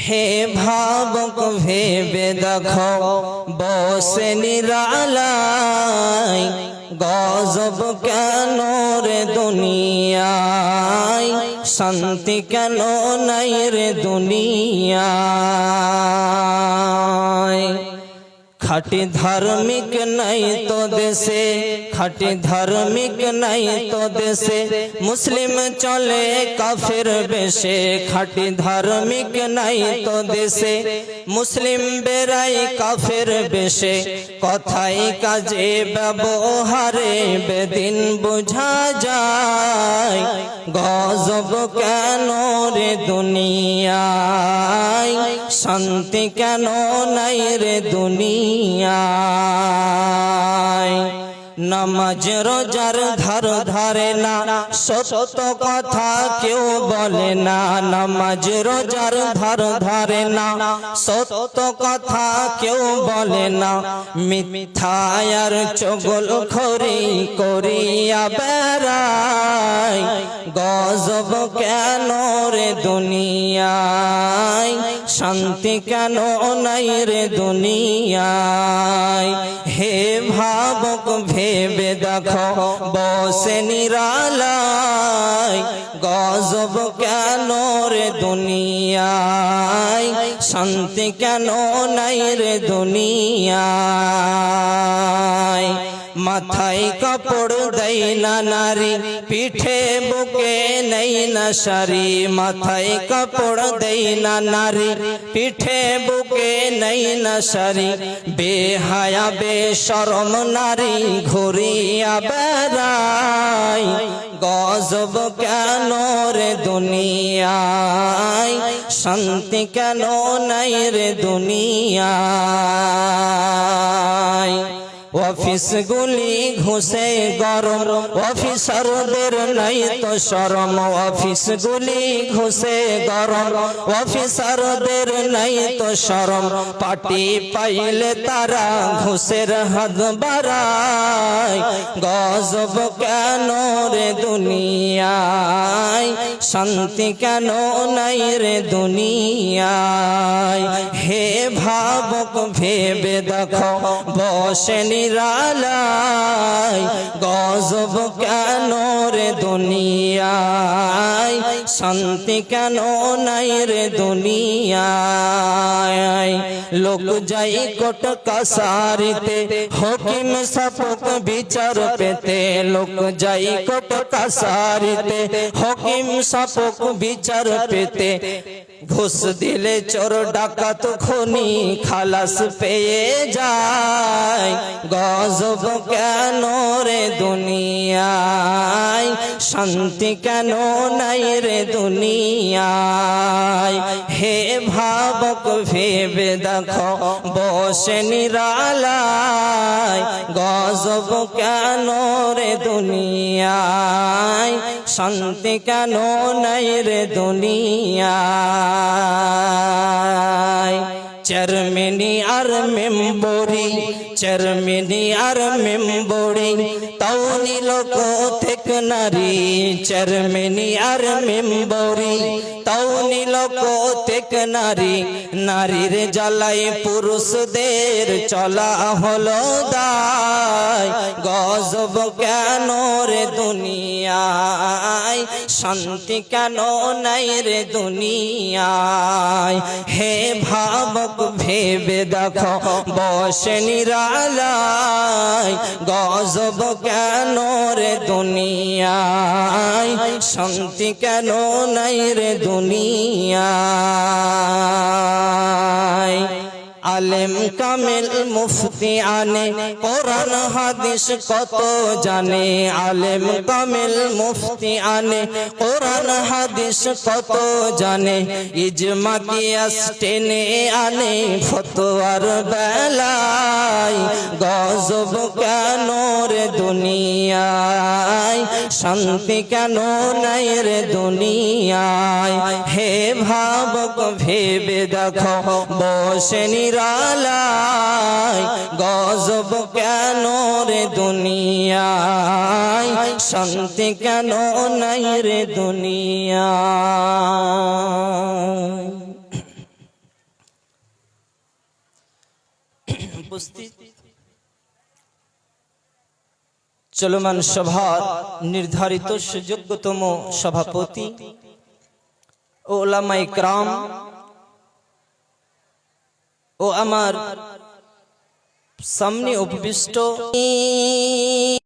হে ভাবক ভেবে দেখো বসে নিরালায় গজব কেন রে দুনিয়ায় শান্তি কেন নাই রে দুনিয়ায় খাঁটি ধার্মিক নাই তো দেশে খাঁটি ধার্মিক নাই তো দেশে মুসলিম চলে কাফের বেশে খাঁটি ধার্মিক নাই তো দেশে মুসলিম বেরাই কাফের বেশে কথাই কাজে ব্যবহারে বেদিন বোঝা যায় গজব কেন রে দুনিয়ায় শান্তি কেন নাই রে দুনিয়ায় নামাজ রোজার ধার ধারে না সত্য কথা কেউ বলে না নামাজ রোজার ধার ধারে না সত্য কথা কেউ বলে না মিথ্যার চগলখড়ি করিয়া বেড়ায় গজব কেন রে দুনিয়ায় শান্তি কেন নাই রে দুনিয়ায় হে ভাবক ভেবে দেখো বসে নিরালায় গজব কেন রে দুনিয়ায় শান্তি কেন নাই রে দুনিয়ায় মাথায় কাপড় দেয় না নারী পিঠে বুকে নেই না শাড়ি মাথায় কাপড় দেয় না নারী পিঠে বুকে নেই না শাড়ি বেহায়া বেশরম নারী ঘুরিয়া বেড়ায় গজব কেন রে দুনিয়ায় শান্তি কেন নাই রে দুনিয়ায় অফিস গুলি ঘুষে গরম অফিসারদের নাই তো শরম অফিস গুলি ঘুষে গরম অফিসারদের নাই তো শরম পার্টি পাইলে তারা ঘুষের হাত বাড়ায় গজব কেন রে দুনিয়ায় শান্তি কেন নাই রে দুনিয়ায় হে ভাবক ভেবে দেখো বসে নিরালায় গজব কেন রে দুনিয়ায় শান্তি কেন নাই রে দুনিয়ায় লোক যাই কোট কাসারিতে হকিম সপক বিচার পেতে লোক যাই কোট কাসারিতে হকিম সপক বিচার পেতে ঘুষ দিলে চোর ডাকাত খুনি খালাস পেয়ে যায় গজব কেন রে দুনিয়ায় শান্তি কেন নাই রে দুনিয়ায় হে ভাবক ভেবে দেখো বসে নিরালায় গজব কেন রে দুনিয়ায় শান্তি কেন নাই রে দুনিয়ায় চেয়ারম্যানি আর মেম্বরি চেয়ারম্যানি আর মেম্বরি তাও নিল কোথেক নারী চেয়ারম্যানি আর মেম্বরি তাও নিল কোথেক নারী নারীর জ্বালায় পুরুষদের চলা হলো দায় গজব কেন রে দুনিয়ায় শান্তি কেন নাই রে দুনিয়ায় হে ভাবক ভেবে দেখো বসে নিরালায় গজব কেন রে দুনিয়ায় শান্তি কেন নাই রে দুনিয়ায় আলেম কামেল মুফতি আনে কোরআন হাদিস কত জানে আলেম কামেল মুফতি আনে কোরআন হাদিস কত জানে ইজমা কিয়াস টেনে আনে ফতোয়ার বেলায় গজব কেন রে দুনিয়ায় শান্তি কেন নাই রে দুনিয়ায় হে ভাবক ভেবে দেখো বসে নিরালায় গজব কেন রে দুনিয়ায় শান্তি কেন নাই রে দুনিয়ায়। উপস্থিত চলমান সভার নির্ধারিত সুযোগ্যতম সভাপতি ও উলামায়ে কেরাম ও আমার সামনে উপবিষ্ট